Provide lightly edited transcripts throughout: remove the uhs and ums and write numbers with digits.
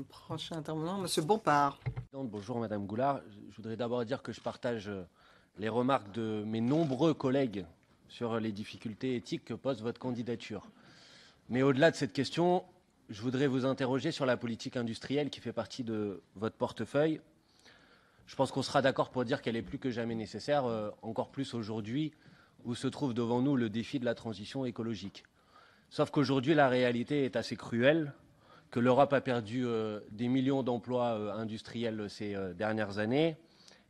Prochain intervenant, Monsieur Bompard. Bonjour Madame Goulard. Je voudrais d'abord dire que je partage les remarques de mes nombreux collègues sur les difficultés éthiques que pose votre candidature. Mais au-delà de cette question, je voudrais vous interroger sur la politique industrielle qui fait partie de votre portefeuille. Je pense qu'on sera d'accord pour dire qu'elle est plus que jamais nécessaire, encore plus aujourd'hui où se trouve devant nous le défi de la transition écologique. Sauf qu'aujourd'hui, la réalité est assez cruelle, que l'Europe a perdu des millions d'emplois industriels ces dernières années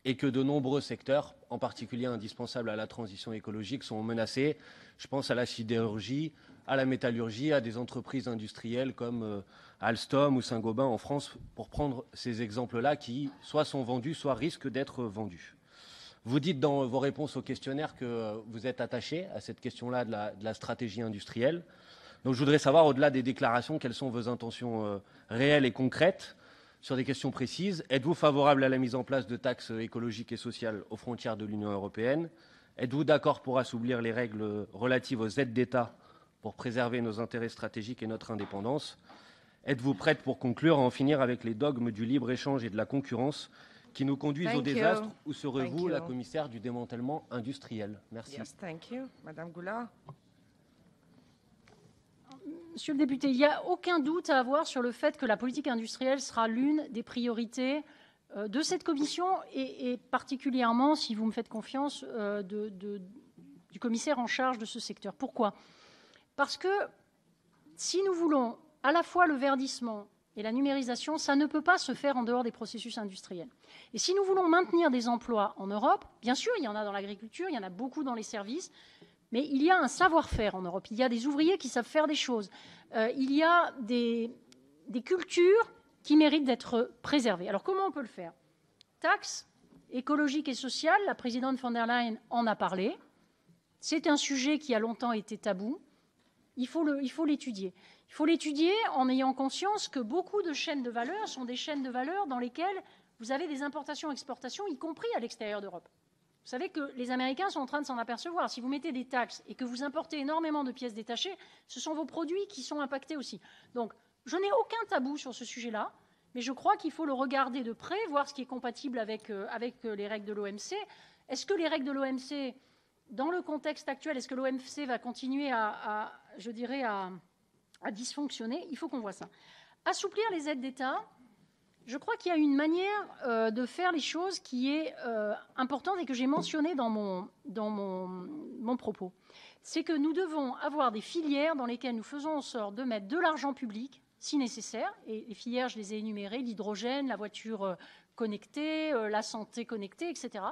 et que de nombreux secteurs, en particulier indispensables à la transition écologique, sont menacés. Je pense à la sidérurgie, à la métallurgie, à des entreprises industrielles comme Alstom ou Saint-Gobain en France, pour prendre ces exemples-là qui soit sont vendus, soit risquent d'être vendus. Vous dites dans vos réponses au questionnaire que vous êtes attaché à cette question-là de la stratégie industrielle. Donc je voudrais savoir, au-delà des déclarations, quelles sont vos intentions réelles et concrètes sur des questions précises. Êtes-vous favorable à la mise en place de taxes écologiques et sociales aux frontières de l'Union européenne? Êtes-vous d'accord pour assouplir les règles relatives aux aides d'État pour préserver nos intérêts stratégiques et notre indépendance? Êtes-vous prête pour conclure à en finir avec les dogmes du libre-échange et de la concurrence qui nous conduisent au désastre? Où serez-vous, la commissaire du démantèlement industriel? Merci. Yes, thank you. Madame Goulard. Monsieur le député, il n'y a aucun doute à avoir sur le fait que la politique industrielle sera l'une des priorités de cette commission et particulièrement, si vous me faites confiance, du commissaire en charge de ce secteur. Pourquoi? Parce que si nous voulons à la fois le verdissement et la numérisation, ça ne peut pas se faire en dehors des processus industriels. Et si nous voulons maintenir des emplois en Europe, bien sûr, il y en a dans l'agriculture, il y en a beaucoup dans les services, mais il y a un savoir-faire en Europe. Il y a des ouvriers qui savent faire des choses. Il y a des cultures qui méritent d'être préservées. Alors comment on peut le faire? Taxes écologiques et sociales, la présidente von der Leyen en a parlé. C'est un sujet qui a longtemps été tabou. Il faut l'étudier. Il faut l'étudier en ayant conscience que beaucoup de chaînes de valeur sont des chaînes de valeur dans lesquelles vous avez des importations-exportations, y compris à l'extérieur d'Europe. Vous savez que les Américains sont en train de s'en apercevoir. Si vous mettez des taxes et que vous importez énormément de pièces détachées, ce sont vos produits qui sont impactés aussi. Donc, je n'ai aucun tabou sur ce sujet-là, mais je crois qu'il faut le regarder de près, voir ce qui est compatible avec les règles de l'OMC. Est-ce que les règles de l'OMC, dans le contexte actuel, est-ce que l'OMC va continuer à dysfonctionner? Il faut qu'on voit ça. Assouplir les aides d'État. Je crois qu'il y a une manière de faire les choses qui est importante et que j'ai mentionnée dans mon propos. C'est que nous devons avoir des filières dans lesquelles nous faisons en sorte de mettre de l'argent public, si nécessaire, et les filières, je les ai énumérées, l'hydrogène, la voiture connectée, la santé connectée, etc.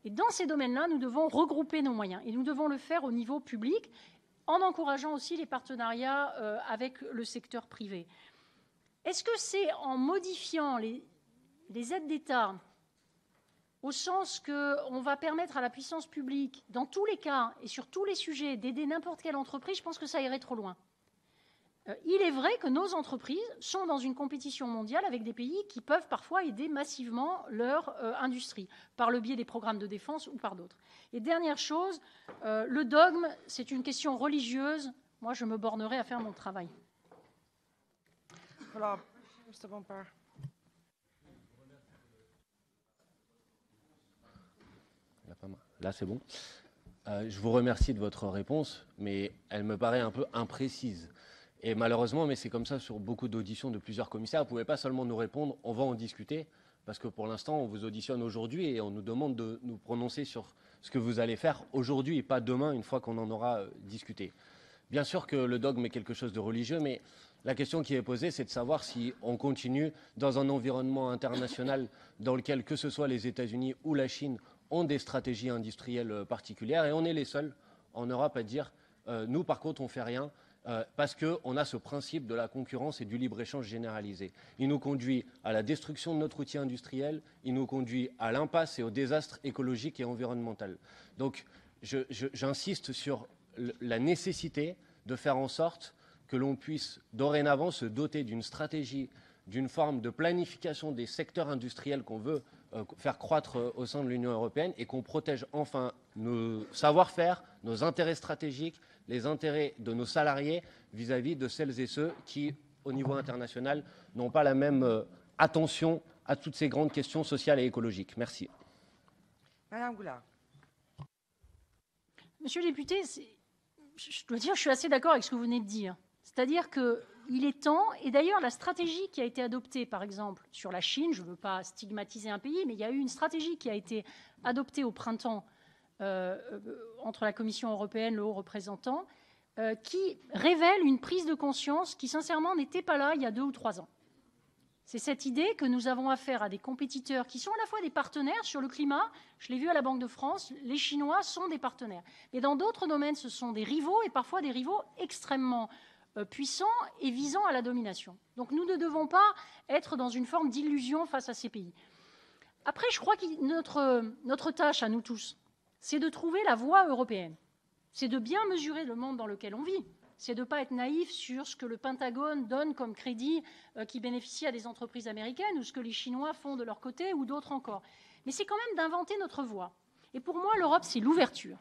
Et dans ces domaines-là, nous devons regrouper nos moyens. Et nous devons le faire au niveau public, en encourageant aussi les partenariats avec le secteur privé. Est-ce que c'est en modifiant les aides d'État au sens qu'on va permettre à la puissance publique, dans tous les cas et sur tous les sujets, d'aider n'importe quelle entreprise? Je pense que ça irait trop loin. Il est vrai que nos entreprises sont dans une compétition mondiale avec des pays qui peuvent parfois aider massivement leur industrie, par le biais des programmes de défense ou par d'autres. Et dernière chose, le dogme, c'est une question religieuse. Moi, je me bornerai à faire mon travail. Voilà, Mr. Bompard. Là, c'est bon. Je vous remercie de votre réponse, mais elle me paraît un peu imprécise. Et malheureusement, mais c'est comme ça sur beaucoup d'auditions de plusieurs commissaires, vous ne pouvez pas seulement nous répondre, on va en discuter, parce que pour l'instant, on vous auditionne aujourd'hui et on nous demande de nous prononcer sur ce que vous allez faire aujourd'hui et pas demain, une fois qu'on en aura discuté. Bien sûr que le dogme est quelque chose de religieux, mais la question qui est posée, c'est de savoir si on continue dans un environnement international dans lequel, que ce soit les États-Unis ou la Chine, ont des stratégies industrielles particulières. Et on est les seuls en Europe à dire nous, par contre, on ne fait rien parce qu'on a ce principe de la concurrence et du libre-échange généralisé. Il nous conduit à la destruction de notre outil industriel, il nous conduit à l'impasse et au désastre écologique et environnemental. Donc, j'insiste sur la nécessité de faire en sorte que l'on puisse dorénavant se doter d'une stratégie, d'une forme de planification des secteurs industriels qu'on veut faire croître au sein de l'Union européenne et qu'on protège enfin nos savoir-faire, nos intérêts stratégiques, les intérêts de nos salariés vis-à-vis de celles et ceux qui au niveau international, n'ont pas la même attention à toutes ces grandes questions sociales et écologiques. Merci. Madame Goulard. Monsieur le député, je dois dire que je suis assez d'accord avec ce que vous venez de dire. C'est-à-dire qu'il est temps, et d'ailleurs la stratégie qui a été adoptée, par exemple, sur la Chine, je ne veux pas stigmatiser un pays, mais il y a eu une stratégie qui a été adoptée au printemps entre la Commission européenne et le haut représentant, qui révèle une prise de conscience qui, sincèrement, n'était pas là il y a 2 ou 3 ans. C'est cette idée que nous avons affaire à des compétiteurs qui sont à la fois des partenaires sur le climat. Je l'ai vu à la Banque de France, les Chinois sont des partenaires. Mais dans d'autres domaines, ce sont des rivaux, et parfois des rivaux extrêmement puissants et visant à la domination. Donc nous ne devons pas être dans une forme d'illusion face à ces pays. Après, je crois que notre tâche à nous tous, c'est de trouver la voie européenne. C'est de bien mesurer le monde dans lequel on vit. C'est de ne pas être naïf sur ce que le Pentagone donne comme crédit qui bénéficie à des entreprises américaines ou ce que les Chinois font de leur côté ou d'autres encore. Mais c'est quand même d'inventer notre voie. Et pour moi, l'Europe, c'est l'ouverture.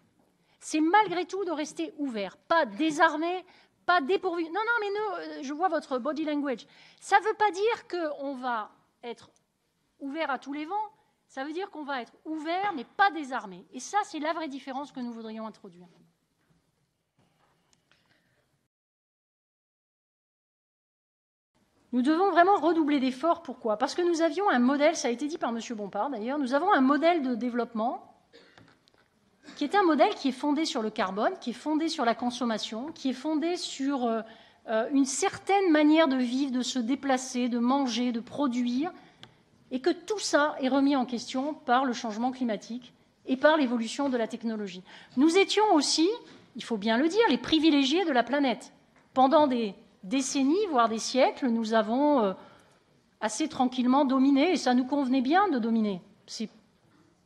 C'est malgré tout de rester ouvert, pas désarmé, pas dépourvu. Non, mais non, je vois votre body language. Ça ne veut pas dire qu'on va être ouvert à tous les vents. Ça veut dire qu'on va être ouvert, mais pas désarmé. Et ça, c'est la vraie différence que nous voudrions introduire. Nous devons vraiment redoubler d'efforts. Pourquoi? Parce que nous avions un modèle, ça a été dit par M. Bompard d'ailleurs, nous avons un modèle de développement qui est un modèle qui est fondé sur le carbone, qui est fondé sur la consommation, qui est fondé sur une certaine manière de vivre, de se déplacer, de manger, de produire, et que tout ça est remis en question par le changement climatique et par l'évolution de la technologie. Nous étions aussi, il faut bien le dire, les privilégiés de la planète. Pendant des décennies, voire des siècles, nous avons assez tranquillement dominé, et ça nous convenait bien de dominer. C'est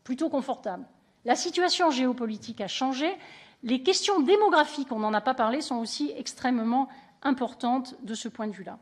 plutôt confortable. La situation géopolitique a changé. Les questions démographiques, on n'en a pas parlé, sont aussi extrêmement importantes de ce point de vue-là.